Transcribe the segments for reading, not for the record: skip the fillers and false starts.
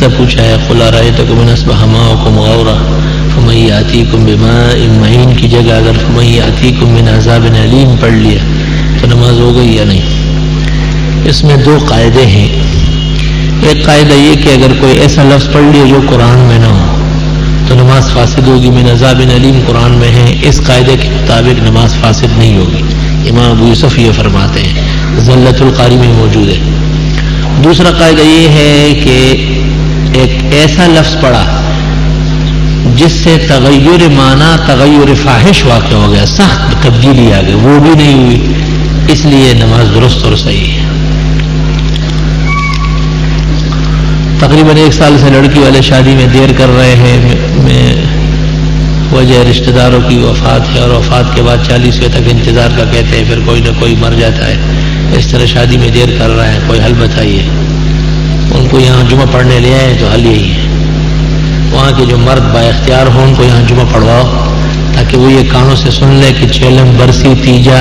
سجدہ پوچھا ہے قل ارأیتکم ان اصبح ماؤکم غورا فمن یأتیکم بماء معین کی جگہ اگر فمن یأتیکم من عذاب علیم پڑھ لیا تو نماز ہو گئی یا نہیں؟ اس میں دو قاعدے ہیں. ایک قاعدہ یہ کہ اگر کوئی ایسا لفظ پڑھ لیا جو قرآن میں نہ ہو تو نماز فاسد ہوگی. من عذاب علیم قرآن میں ہے، اس قاعدے کے مطابق نماز فاسد نہیں ہوگی. امام ابو یوسف یہ فرماتے ہیں، ذلت القاری میں موجود ہے. دوسرا قاعدہ یہ ہے کہ ایک ایسا لفظ پڑھا جس سے تغیر معنی تغیر فاحش واقع ہو گیا، سخت تبدیلی آ گئی، وہ بھی نہیں ہوئی، اس لیے نماز درست اور صحیح ہے. تقریباً 1 سال سے لڑکی والے شادی میں دیر کر رہے ہیں، وجہ رشتہ داروں کی وفات ہے، اور وفات کے بعد 40ویں تک انتظار کا کہتے ہیں، پھر کوئی نہ کوئی مر جاتا ہے. اس طرح شادی میں دیر کر رہا ہے، کوئی حل بتائیے. ان کو یہاں جمعہ پڑھنے لے آئے تو حل یہی ہے، وہاں کے جو مرد با اختیار ہوں ان کو یہاں جمعہ پڑھواؤ تاکہ وہ یہ کانوں سے سن لے کہ چیلم برسی تیجا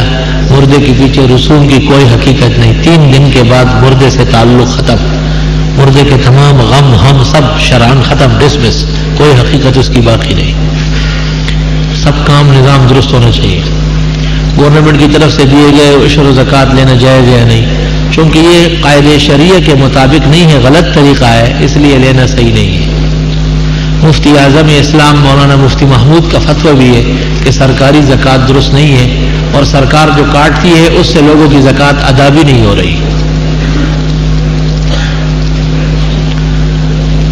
مردے کے پیچھے رسوم کی کوئی حقیقت نہیں. 3 دن کے بعد مردے سے تعلق ختم، مردے کے تمام غم ہم سب شران ختم، ڈسمس، کوئی حقیقت اس کی باقی نہیں. سب کام نظام درست ہونا چاہیے. گورنمنٹ کی طرف سے دیے گئے عشر و زکوٰۃ لینا جائز یا نہیں؟ چونکہ یہ قاعدے شریعہ کے مطابق نہیں ہے، غلط طریقہ ہے، اس لیے لینا صحیح نہیں ہے. مفتی اعظم اسلام مولانا مفتی محمود کا فتویٰ بھی ہے کہ سرکاری زکوٰۃ درست نہیں ہے، اور سرکار جو کاٹتی ہے اس سے لوگوں کی زکوٰۃ ادا بھی نہیں ہو رہی.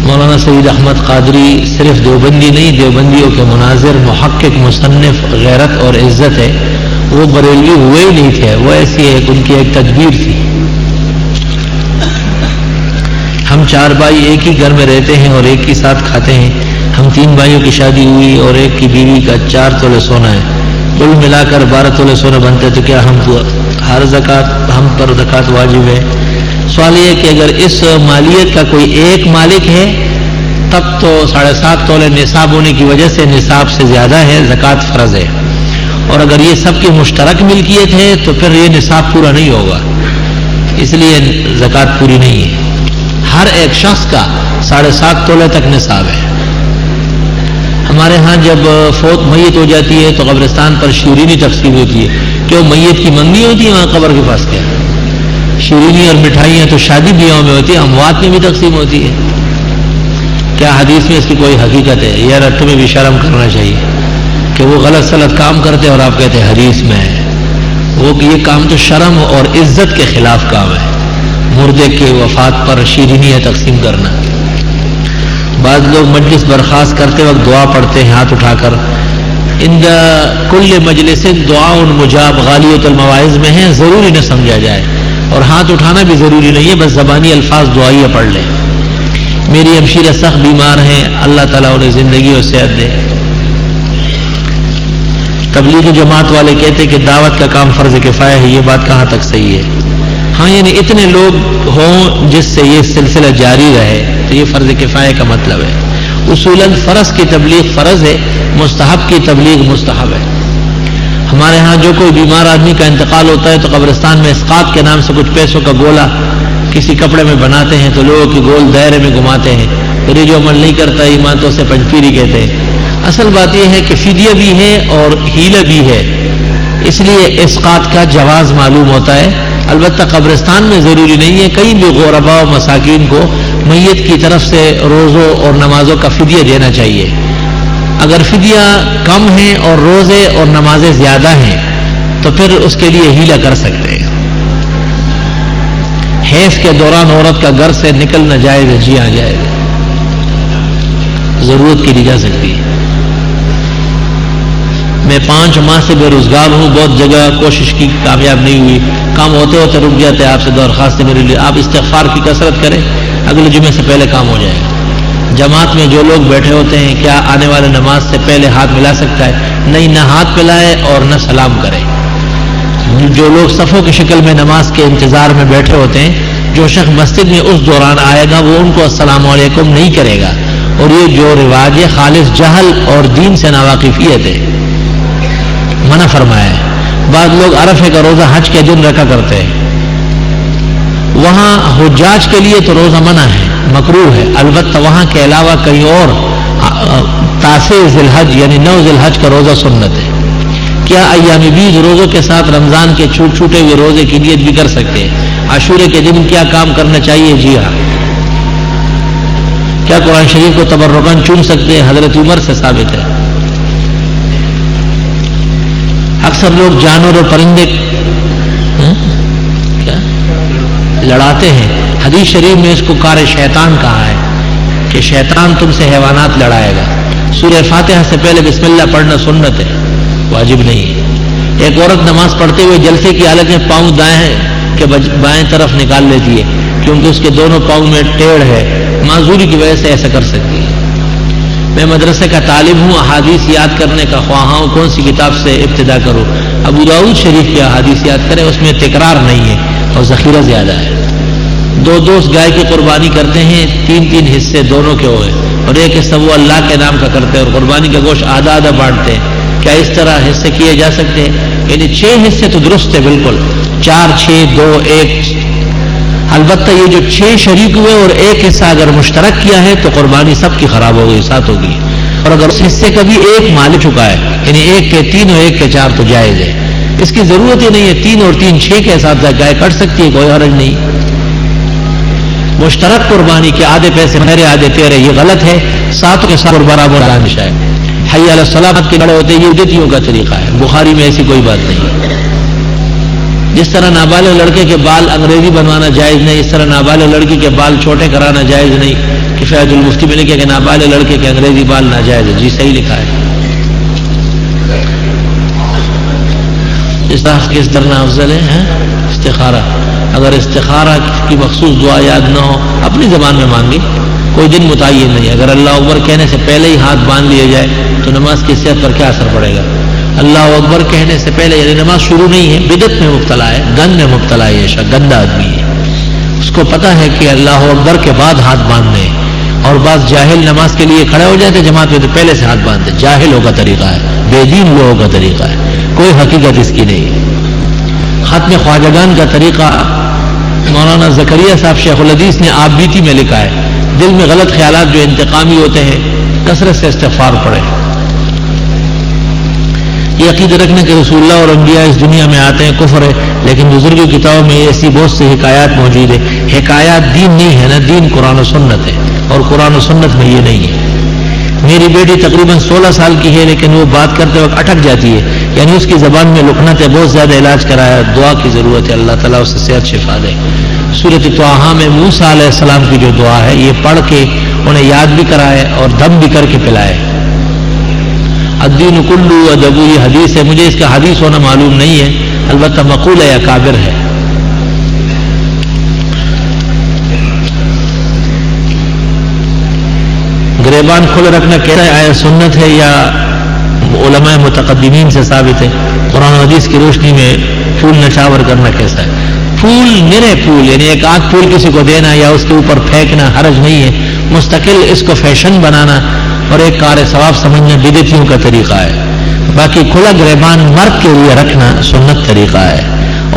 مولانا سید احمد قادری صرف دیوبندی نہیں، دیوبندیوں کے مناظر، محقق، مصنف، غیرت اور عزت ہے. وہ بریلوی ہوئے ہی نہیں تھے، وہ ایسی ان کی ایک تدبیر تھی. ہم 4 بھائی ایک ہی گھر میں رہتے ہیں اور ایک ہی ساتھ کھاتے ہیں. ہم 3 بھائیوں کی شادی ہوئی اور ایک کی بیوی کا 4 تولے سونا ہے، کل ملا کر 12 تولے سونا بنتے، تو کیا ہم پر زکوٰۃ واجب ہے؟ سوال یہ ہے کہ اگر اس مالیت کا کوئی ایک مالک ہے تب تو 7.5 تولے نصاب ہونے کی وجہ سے نصاب سے زیادہ ہے، زکوٰۃ فرض ہے. اور اگر یہ سب کی مشترک ملکیت ہے تو پھر یہ نصاب پورا نہیں ہوگا، اس لیے زکوٰۃ پوری نہیں ہے. ہر ایک شخص کا 7.5 تولے تک نصاب ہے. ہمارے ہاں جب فوت میت ہو جاتی ہے تو قبرستان پر شیرینی تقسیم ہوتی ہے. کیوں میت کی منگنی ہوتی ہے وہاں قبر کے پاس؟ کیا شیرینی اور مٹھائیاں تو شادی بیاہوں میں ہوتی ہے، اموات میں بھی تقسیم ہوتی ہے. کیا حدیث میں اس کی کوئی حقیقت ہے؟ یار تمہیں بھی شرم کرنا چاہیے کہ وہ غلط سلط کام کرتے اور آپ کہتے ہیں حدیث میں ہے. وہ کہ یہ کام تو شرم اور عزت کے خلاف کام ہے، مردے کے وفات پر شیرینیاں تقسیم کرنا. بعض لوگ مجلس برخاست کرتے وقت دعا پڑھتے ہیں ہاتھ اٹھا کر. ان کل مجلس دعا مجاب غالیۃ المواعظ میں ہے، ضروری نہ سمجھا جائے، اور ہاتھ اٹھانا بھی ضروری نہیں ہے، بس زبانی الفاظ دعائیہ پڑھ لیں. میری ہمشیرہ سخت بیمار ہیں، اللہ تعالیٰ انہیں زندگی اور صحت دے. تبلیغ جماعت والے کہتے کہ دعوت کا کام فرض کفایہ ہے، یہ بات کہاں تک صحیح ہے؟ ہاں یعنی اتنے لوگ ہوں جس سے یہ سلسلہ جاری رہے تو یہ فرض کفایہ کا مطلب ہے. اصولاً فرض کی تبلیغ فرض ہے، مستحب کی تبلیغ مستحب ہے. ہمارے ہاں جو کوئی بیمار آدمی کا انتقال ہوتا ہے تو قبرستان میں اسقاط کے نام سے کچھ پیسوں کا گولا کسی کپڑے میں بناتے ہیں تو لوگوں کی گول دائرے میں گھماتے ہیں. پھر یہ جو عمل نہیں کرتا ایمان تو اسے پنجپیری کہتے ہیں. اصل بات یہ ہے کہ فدیہ بھی ہے اور ہیلہ بھی ہے، اس لیے اسقاط کا جواز معلوم ہوتا ہے. البتہ قبرستان میں ضروری نہیں ہے، کہیں بھی غرباء و مساکین کو میت کی طرف سے روزوں اور نمازوں کا فدیہ دینا چاہیے. اگر فدیہ کم ہے اور روزے اور نمازیں زیادہ ہیں تو پھر اس کے لیے ہیلہ کر سکتے ہیں. حیض کے دوران عورت کا گھر سے نکلنا جائز ہے؟ جی ہاں جائز ہے، ضرورت کی لی جا سکتی ہے. میں 5 ماہ سے بے روزگار ہوں، بہت جگہ کوشش کی، کامیاب نہیں ہوئی، کام ہوتے ہوتے رک جاتے. آپ سے درخواست ہے میرے لیے، آپ استغفار کی کثرت کریں، اگلے جمعے سے پہلے کام ہو جائے گا. جماعت میں جو لوگ بیٹھے ہوتے ہیں کیا آنے والے نماز سے پہلے ہاتھ ملا سکتا ہے؟ نہیں، نہ ہاتھ ملائے اور نہ سلام کرے. جو لوگ صفوں کی شکل میں نماز کے انتظار میں بیٹھے ہوتے ہیں، جو شخص مسجد میں اس دوران آئے گا وہ ان کو السلام علیکم نہیں کرے گا. اور یہ جو رواج ہے خالص جہل اور دین سے ناواقفیت ہے، منع فرمایا ہے. بعض لوگ عرفے کا روزہ حج کے دن رکھا کرتے ہیں، وہاں حجاج کے لیے تو روزہ منع ہے. مکروہ ہے، البتہ وہاں کے علاوہ کہیں اور 9 ذی الحج یعنی 9 ذی الحج کا روزہ سنت ہے۔ کیا ایام بیج روزوں کے ساتھ رمضان کے چھوٹے ہوئے روزے کی نیت بھی کر سکتے ہیں؟ عاشورے کے دن کیا کام کرنا چاہیے؟ جی ہاں۔ کیا قرآن شریف کو تبرکاً چوم سکتے ہیں؟ حضرت عمر سے ثابت ہے۔ اکثر لوگ جانور اور پرندے کیا لڑاتے ہیں، حدیث شریف میں اس کو کار شیطان کہا ہے کہ شیطان تم سے حیوانات لڑائے گا۔ سورہ فاتحہ سے پہلے بسم اللہ پڑھنا سنت ہے، واجب نہیں ہے۔ ایک عورت نماز پڑھتے ہوئے جلسے کی حالت میں پاؤں دائیں کے بائیں طرف نکال لیتی ہے کیونکہ اس کے دونوں پاؤں میں ٹیڑھ ہے، معذوری کی وجہ سے ایسا کر سکتی ہے۔ میں مدرسے کا طالب ہوں، احادیث یاد کرنے کا خواہاں ہوں، کون سی کتاب سے ابتدا کروں؟ ابو داؤد شریف کی احادیث یاد کریں، اس میں تکرار نہیں ہے اور ذخیرہ زیادہ ہے۔ 2 دوست گائے کی قربانی کرتے ہیں، 3 حصے دونوں کے ہوئے اور ایک حصہ وہ اللہ کے نام کا کرتے ہیں اور قربانی کا گوشت آدھا بانٹتے ہیں۔ کیا اس طرح حصے کیے جا سکتے ہیں؟ یعنی 6 حصے تو درست ہے بالکل، 4 6 2 1۔ البتہ یہ جو 6 شریک ہوئے اور ایک حصہ اگر مشترک کیا ہے تو قربانی سب کی خراب ہو گئی، ساتھ ہوگی۔ اور اگر اس حصے کا بھی ایک مالک چکا ہے یعنی ایک کے 3 اور ایک کے 4 تو جائز ہے، اس کی ضرورت ہی نہیں ہے۔ 3 اور 3 6 کے حساب سے گائے کٹ سکتی ہے، کوئی حرج نہیں۔ مشترک قربانی کے آدھے پیسے میرے آدھے تیرے، یہ غلط ہے۔ ساتھ کے ساتھ برابر ہے۔ حی علی الصلاۃ کے کھڑے ہوتے یہ بدعتیوں کا طریقہ ہے، بخاری میں ایسی کوئی بات نہیں۔ جس طرح نابالغ لڑکے کے بال انگریزی بنوانا جائز نہیں، اس طرح نابالغ لڑکی کے بال چھوٹے کرانا جائز نہیں۔ کفایت المفتی میں لکھا کہ نابالغ لڑکے کے انگریزی بال ناجائز ہے۔ جی صحیح لکھا ہے۔ کس طرح افضل ہے؟ استخارہ۔ اگر استخارہ کی مخصوص دعا یاد نہ ہو اپنی زبان میں مانگی، کوئی دن متعین نہیں۔ اگر اللہ اکبر کہنے سے پہلے ہی ہاتھ باندھ لیے جائے تو نماز کی صحت پر کیا اثر پڑے گا؟ اللہ اکبر کہنے سے پہلے یعنی نماز شروع نہیں ہے، بدعت میں مبتلا ہے، گند میں مبتلا ہے، یہ گندا آدمی ہے۔ اس کو پتہ ہے کہ اللہ اکبر کے بعد ہاتھ باندھنے، اور بعض جاہل نماز کے لیے کھڑے ہو جاتے جماعت میں تو پہلے سے ہاتھ باندھتے، جاہلوں کا طریقہ ہے، بے دین لوگوں کا طریقہ ہے، کوئی حقیقت اس کی نہیں۔ ختم خواجگان کا طریقہ مولانا زکریا صاحب شیخ الحدیث نے آپ بیتی میں لکھا ہے، دل میں غلط خیالات جو انتقامی ہوتے ہیں کثرت سے استغفار پڑھے۔ یہ عقیدہ رکھنے کہ رسول اللہ اور انبیاء اس دنیا میں آتے ہیں کفر ہے، لیکن بزرگوں کی کتابوں میں ایسی بہت سی حکایات موجود ہے۔ حکایات دین نہیں ہے نا، دین قرآن و سنت ہے، اور قرآن و سنت میں یہ نہیں ہے۔ میری بیٹی تقریباً 16 سال کی ہے لیکن وہ بات کرتے وقت اٹک جاتی ہے، یعنی اس کی زبان میں لکنت ہے، بہت زیادہ علاج کرایا، دعا کی ضرورت ہے، اللہ تعالیٰ اسے صحت شفا دے۔ سورۃ طٰہٰ میں موسیٰ علیہ السلام کی جو دعا ہے یہ پڑھ کے انہیں یاد بھی کرائے اور دم بھی کر کے پلائے۔ الدین کلو ادبو، یہ حدیث ہے، مجھے اس کا حدیث ہونا معلوم نہیں ہے، البتہ مقول یا کابر ہے۔ گریبان کھلے رکھنا کیسا ہے؟ سنت ہے یا علماء متقدمین سے ثابت ہے؟ قرآن و حدیث کی روشنی میں پھول نچاور کرنا کیسا ہے؟ پھول نرے پھول یعنی ایک آدھ پھول کسی کو دینا یا اس کے اوپر پھینکنا حرج نہیں ہے، مستقل اس کو فیشن بنانا اور ایک کار ثواب سمجھنا بدعتیوں کا طریقہ ہے۔ باقی کھلا گریبان مرد کے لیے رکھنا سنت طریقہ ہے،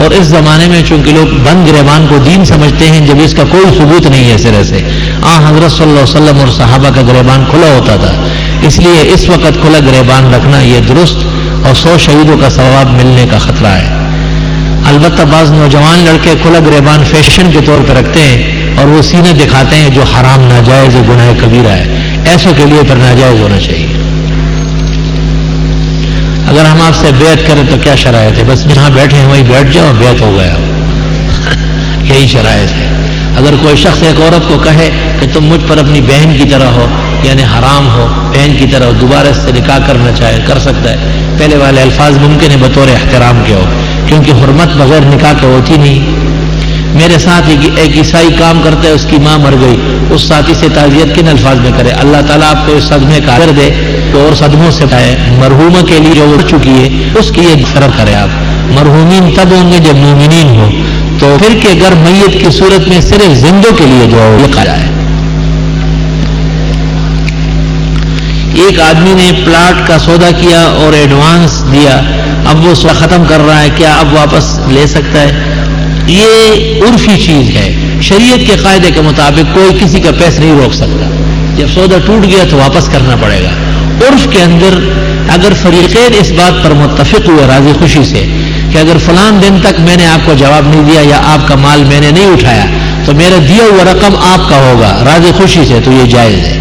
اور اس زمانے میں چونکہ لوگ بند گریبان کو دین سمجھتے ہیں جب اس کا کوئی ثبوت نہیں ہے سرے سے۔ حضرت صلی اللہ علیہ وسلم اور صحابہ کا گریبان کھلا ہوتا تھا، اس لیے اس وقت کھلا گریبان رکھنا یہ درست اور 100 شہیدوں کا ثواب ملنے کا خطرہ ہے۔ البتہ بعض نوجوان لڑکے کھلا گریبان فیشن کے طور پہ رکھتے ہیں اور وہ سینے دکھاتے ہیں جو حرام ناجائز گناہ کبیرہ ہے، ایسوں کے لیے پر ناجائز ہونا چاہیے۔ اگر ہم آپ سے بیعت کریں تو کیا شرائط ہے؟ بس جہاں بیٹھے ہیں وہیں بیٹھ جاؤ، بیعت ہو گیا، یہی شرائط ہے۔ اگر کوئی شخص ایک عورت کو کہے کہ تم مجھ پر اپنی بہن کی طرح ہو، یعنی حرام ہو، بہن کی طرح دوبارہ اس سے نکاح کرنا چاہے کر سکتا ہے۔ پہلے والے الفاظ ممکن ہے بطور احترام کے ہو، کیونکہ حرمت بغیر نکاح کے ہوتی نہیں۔ میرے ساتھ ایک عیسائی کام کرتا ہے، اس کی ماں مر گئی، اس ساتھی سے تعزیت کن الفاظ میں کرے؟ اللہ تعالیٰ آپ کو اس صدمے کا اجر دے تو اور صدموں سے پائے۔ مرحومہ کے لیے جو اڑ چکی ہے اس کی یہ فرق کرے آپ۔ مرحومین تب ہوں گے جب مومنین ہو، تو پھر کہ اگر میت کی صورت میں صرف زندوں کے لیے جو لکھا جائے۔ ایک آدمی نے پلاٹ کا سودا کیا اور ایڈوانس دیا، اب وہ سودا ختم کر رہا ہے، کیا اب واپس لے سکتا ہے؟ یہ عرفی چیز ہے، شریعت کے قاعدے کے مطابق کوئی کسی کا پیسہ نہیں روک سکتا. جب سودا ٹوٹ گیا تو واپس کرنا پڑے گا. عرف کے اندر اگر فریقین اس بات پر متفق ہوئے راضی خوشی سے کہ اگر فلان دن تک میں نے آپ کو جواب نہیں دیا یا آپ کا مال میں نے نہیں اٹھایا تو میرا دیا ہوا رقم آپ کا ہوگا راضی خوشی سے، تو یہ جائز ہے.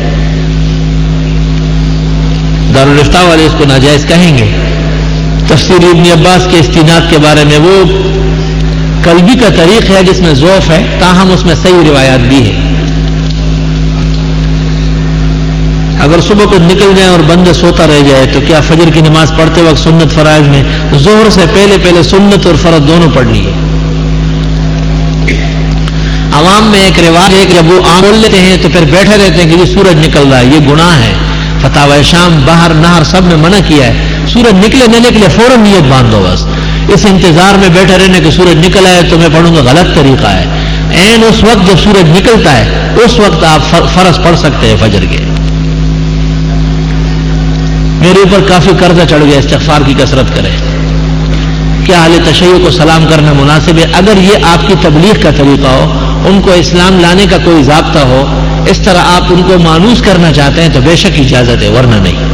دارالفتاء والے اس کو ناجائز کہیں گے. تفسیر ابن عباس کے استناد کے بارے میں وہ قلبی کا طریق ہے جس میں ضعف ہے، تاہم اس میں صحیح روایات بھی ہے. اگر صبح کو نکل جائے اور بندہ سوتا رہ جائے تو کیا فجر کی نماز پڑھتے وقت سنت فرائض میں ظہر سے پہلے سنت اور فرض دونوں پڑھنی ہے؟ عوام میں ایک رواج ہے کہ جب وہ بول لیتے ہیں تو پھر بیٹھے رہتے ہیں کہ یہ سورج نکل رہا ہے، یہ گناہ ہے. فتاوی شام، بحر، نہر سب میں منع کیا ہے. سورج نکلے نہ نکلے فوراً نیت باندھو. بس اس انتظار میں بیٹھے رہنے کہ سورج نکل آئے تو میں پڑھوں گا، غلط طریقہ ہے. عین اس وقت جب سورج نکلتا ہے اس وقت آپ فرض پڑھ سکتے ہیں فجر کے. میرے اوپر کافی قرضہ چڑھ گیا، استغفار کی کثرت کریں. کیا اہل تشیع کو سلام کرنا مناسب ہے؟ اگر یہ آپ کی تبلیغ کا طریقہ ہو، ان کو اسلام لانے کا کوئی ضابطہ ہو، اس طرح آپ ان کو مانوس کرنا چاہتے ہیں تو بے شک اجازت ہے، ورنہ نہیں.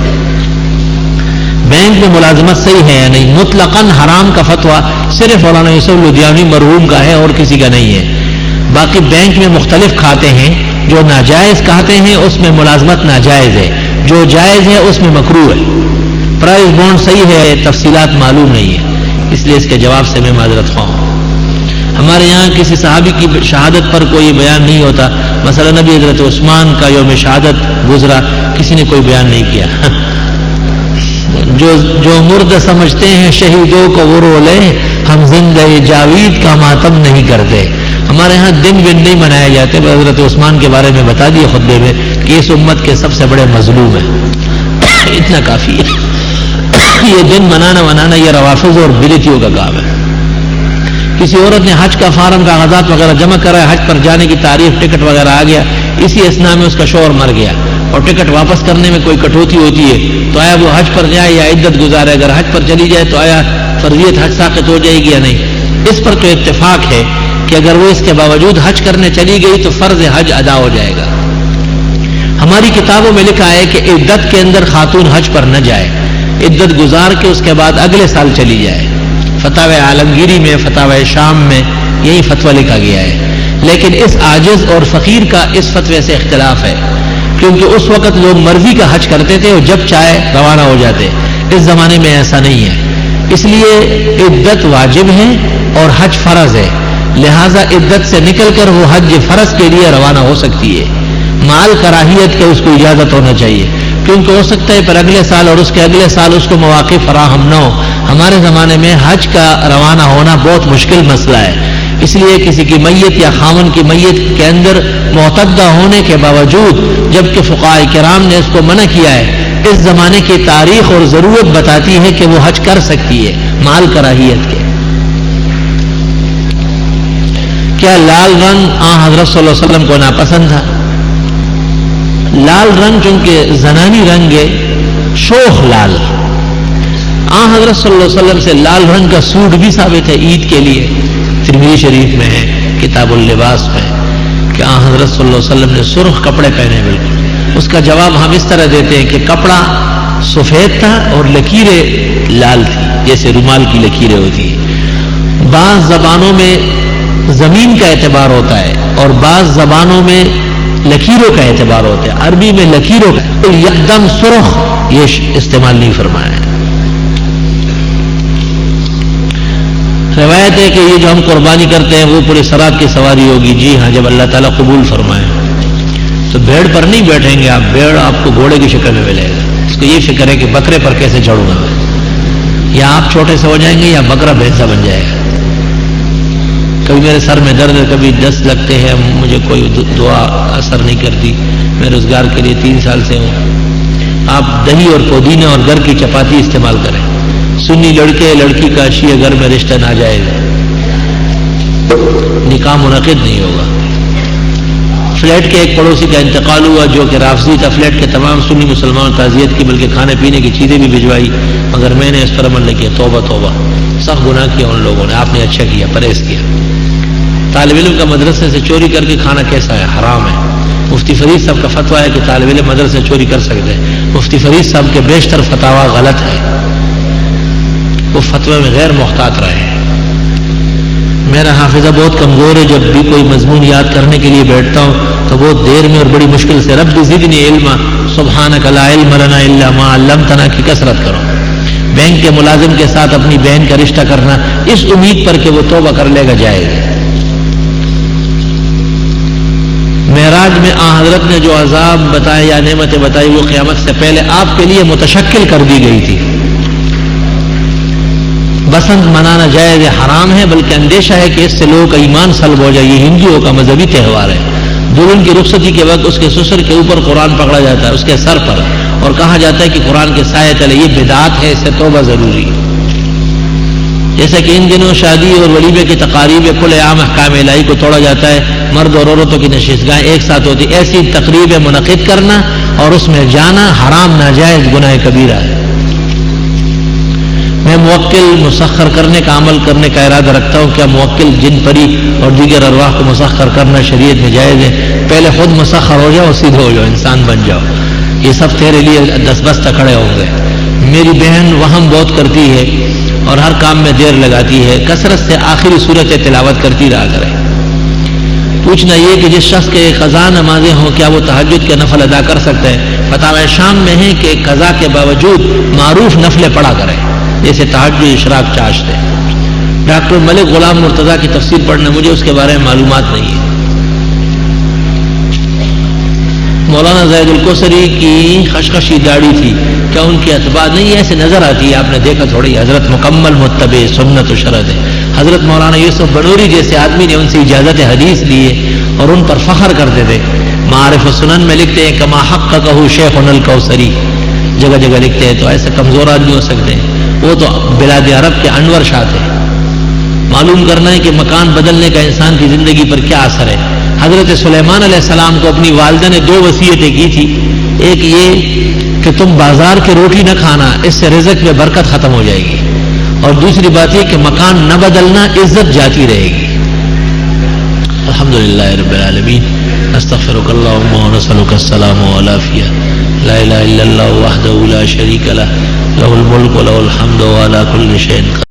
بینک میں ملازمت صحیح ہے یا نہیں؟ مطلقاً حرام کا فتویٰ صرف مولانا یوسف لدھیانوی مرحوم کا ہے اور کسی کا نہیں ہے. باقی بینک میں مختلف کھاتے ہیں، جو ناجائز کھاتے ہیں اس میں ملازمت ناجائز ہے، جو جائز ہے اس میں مکروہ ہے. پرائز بانڈ صحیح ہے، تفصیلات معلوم نہیں ہے، اس لیے اس کے جواب سے میں معذرت خواہ ہوں. ہمارے یہاں کسی صحابی کی شہادت پر کوئی بیان نہیں ہوتا. مثلا نبی حضرت عثمان کا یوم شہادت گزرا، کسی نے کوئی بیان نہیں کیا. جو مرد سمجھتے ہیں شہیدوں کو وہ رولے، ہم زندہ جاوید کا ماتم نہیں کرتے. ہمارے ہاں دن نہیں منائے جاتے. حضرت عثمان کے بارے میں بتا دیے خطبے میں کہ اس امت کے سب سے بڑے مظلوم ہیں. اتنا کافی ہے. یہ دن منانا یہ روافض اور بدعتیوں کا کام ہے. کسی عورت نے حج کا فارم کاغذات وغیرہ جمع کرا ہے، حج پر جانے کی تاریخ ٹکٹ وغیرہ آ گیا، اسی اسنا میں اس کا شوہر مر گیا اور ٹکٹ واپس کرنے میں کوئی کٹوتی ہوتی ہے تو آیا وہ حج پر جائے یا عدت گزارے؟ اگر حج پر چلی جائے تو آیا فرضیت حج ساقط ہو جائے گی یا نہیں؟ اس پر تو اتفاق ہے کہ اگر وہ اس کے باوجود حج کرنے چلی گئی تو فرض حج ادا ہو جائے گا. ہماری کتابوں میں لکھا ہے کہ عدت کے اندر خاتون حج پر نہ جائے، عدت گزار کے اس کے بعد اگلے سال چلی جائے. فتاوی عالمگیری میں، فتاوی شام میں یہی فتویٰ لکھا گیا ہے. لیکن اس عاجز اور فقیر کا اس فتوے سے اختلاف ہے، کیونکہ اس وقت لوگ مرضی کا حج کرتے تھے اور جب چاہے روانہ ہو جاتے. اس زمانے میں ایسا نہیں ہے. اس لیے عدت واجب ہے اور حج فرض ہے، لہذا عدت سے نکل کر وہ حج فرض کے لیے روانہ ہو سکتی ہے. مال کراہیت کے اس کو اجازت ہونا چاہیے، کیونکہ ہو سکتا ہے پر اگلے سال اور اس کے اگلے سال اس کو مواقع فراہم نہ ہو. ہمارے زمانے میں حج کا روانہ ہونا بہت مشکل مسئلہ ہے. اس لیے کسی کی میت یا خاون کی میت کے اندر معتدہ ہونے کے باوجود جبکہ فقہاء کرام نے اس کو منع کیا ہے، اس زمانے کی تاریخ اور ضرورت بتاتی ہے کہ وہ حج کر سکتی ہے مال کراہیت کے. کیا لال رنگ حضرت صلی اللہ علیہ وسلم کو ناپسند تھا؟ لال رنگ چونکہ زنانی رنگ ہے، شوخ لال. حضرت صلی اللہ علیہ وسلم سے لال رنگ کا سوٹ بھی ثابت ہے عید کے لیے، ترمذی شریف میں ہے کتاب اللباس میں کہ حضرت صلی اللہ علیہ وسلم نے سرخ کپڑے پہنے. بالکل اس کا جواب ہم اس طرح دیتے ہیں کہ کپڑا سفید تھا اور لکیریں لال تھی، جیسے رومال کی لکیریں ہوتی ہیں. بعض زبانوں میں زمین کا اعتبار ہوتا ہے اور بعض زبانوں میں لکیروں کا اعتبار ہوتا ہے. عربی میں لکیروں کا یکدم سرخ یہ استعمال نہیں فرمایا ہے. روایت ہے کہ یہ جو ہم قربانی کرتے ہیں وہ پورے سرات کی سواری ہوگی. جی ہاں، جب اللہ تعالیٰ قبول فرمائے تو بھیڑ پر نہیں بیٹھیں گے آپ، بھیڑ آپ کو گھوڑے کی شکل میں ملے گا. اس کو یہ فکر ہے کہ بکرے پر کیسے چڑھوں گا میں، یا آپ چھوٹے سے ہو جائیں گے یا بکرا بھینسا بن جائے گا. کبھی میرے سر میں درد ہے، کبھی دست لگتے ہیں، مجھے کوئی دعا اثر نہیں کرتی. میں روزگار کے لیے 3 سال سے ہوں. آپ دہی اور پودینہ اور گھر کی چپاتی استعمال کریں. سنی لڑکے لڑکی کا شیعہ گھر میں رشتہ ناجائز ہے، نکاح منعقد نہیں ہوگا. فلیٹ کے ایک پڑوسی کا انتقال ہوا جو کہ رافضی تھا. فلیٹ کے تمام سنی مسلمان تعزیت کی بلکہ کھانے پینے کی چیزیں بھی بھجوائی، مگر میں نے اس پر عمل نہیں کیا. توبہ توبہ، سخت گناہ کیا ان لوگوں نے. آپ نے اچھا کیا، پرہیز کیا. طالب علم کا مدرسے سے چوری کر کے کھانا کیسا ہے؟ حرام ہے۔ مفتی فرید صاحب کا فتویٰ ہے کہ طالب علم مدرسے سے چوری کر سکتے ہیں۔ مفتی فرید صاحب کے بیشتر فتاویٰ غلط ہے، وہ فتوے میں غیر محتاط رہے ہیں۔ میرا حافظہ بہت کمزور ہے، جب بھی کوئی مضمون یاد کرنے کے لیے بیٹھتا ہوں تو بہت دیر میں اور بڑی مشکل سے رب زدنی علما سبحانک لا علم لنا الا ما علمتنا کی کثرت کرو۔ بینک کے ملازم کے ساتھ اپنی بہن کا رشتہ کرنا اس امید پر کہ وہ توبہ کر لے گا جائے گا۔ معراج میں آن حضرت نے جو عذاب بتائے یا نعمتیں بتائی وہ قیامت سے پہلے آپ کے لیے متشکل کر دی گئی تھی۔ بسنت منانا جائز حرام ہے، بلکہ اندیشہ ہے کہ اس سے لوگوں کا ایمان سلب ہو جائے۔ یہ ہندوؤں کا مذہبی تہوار ہے۔ دلہن کی رخصتی کے وقت اس کے سسر کے اوپر قرآن پکڑا جاتا ہے، اس کے سر پر، اور کہا جاتا ہے کہ قرآن کے سائے تلے۔ یہ بدعت ہے، اس سے توبہ ضروری ہے۔ جیسا کہ ان دنوں شادی اور ولیمے کی تقاریب کل عام احکام الہی کو توڑا جاتا ہے، مرد اور عورتوں کی نشستگاہیں ایک ساتھ ہوتی، ایسی تقریبیں منعقد کرنا اور اس میں جانا حرام ناجائز گناہ کبیرہ ہے۔ میں موکل مسخر کرنے کا عمل کرنے کا ارادہ رکھتا ہوں۔ کیا موکل جن پری اور دیگر ارواح کو مسخر کرنا شریعت میں جائز ہے؟ پہلے خود مسخر ہو جاؤ، سیدھے ہو جاؤ، انسان بن جاؤ، یہ سب تیرے لیے دستبستہ کھڑے ہوں گے۔ میری بہن وہم بہت کرتی ہے اور ہر کام میں دیر لگاتی ہے، کثرت سے آخری صورت تلاوت کرتی رہا کرے۔ پوچھنا یہ کہ جس شخص کے قضا نمازیں ہوں کیا وہ تہجد کے نفل ادا کر سکتے ہیں؟ فتاوی شام میں ہے کہ قضا کے باوجود معروف نفلیں پڑھا کرے، جیسے تہجد، اشراق، چاشت ہے۔ ڈاکٹر ملک غلام مرتضیٰ کی تفسیر پڑھنا، مجھے اس کے بارے میں معلومات نہیں ہے۔ مولانا زید الکوثری کی خشخشی داڑھی تھی، کیا ان کی اتباع نہیں ایسے نظر آتی ہے؟ آپ نے دیکھا تھوڑی، حضرت مکمل متبع سنت و شرط ہے۔ حضرت مولانا یوسف بنوری جیسے آدمی نے ان سے اجازت حدیث لیے اور ان پر فخر کرتے تھے۔ معارف السنن میں لکھتے ہیں کما حققہ شیخنا الکوثری، جگہ جگہ لکھتے ہیں، تو ایسے کمزور آدمی ہو سکتے ہیں؟ وہ تو بلاد عرب کے انور شاہ تھے۔ معلوم کرنا ہے کہ مکان بدلنے کا انسان کی زندگی پر کیا اثر ہے۔ حضرت سلیمان علیہ السلام کو اپنی والدہ نے 2 وصیتیں کی تھی، ایک یہ کہ تم بازار کی روٹی نہ کھانا، اس سے رزق میں برکت ختم ہو جائے گی، اور دوسری بات یہ کہ مکان نہ بدلنا، عزت جاتی رہے گی۔ الحمدللہ رب العالمین، استغفرک اللہم و نسألک السلام والعافیہ، لا الہ الا اللہ وحدہ لا شریک لہ، لہ الملک و لہ الحمد و علی کل شیء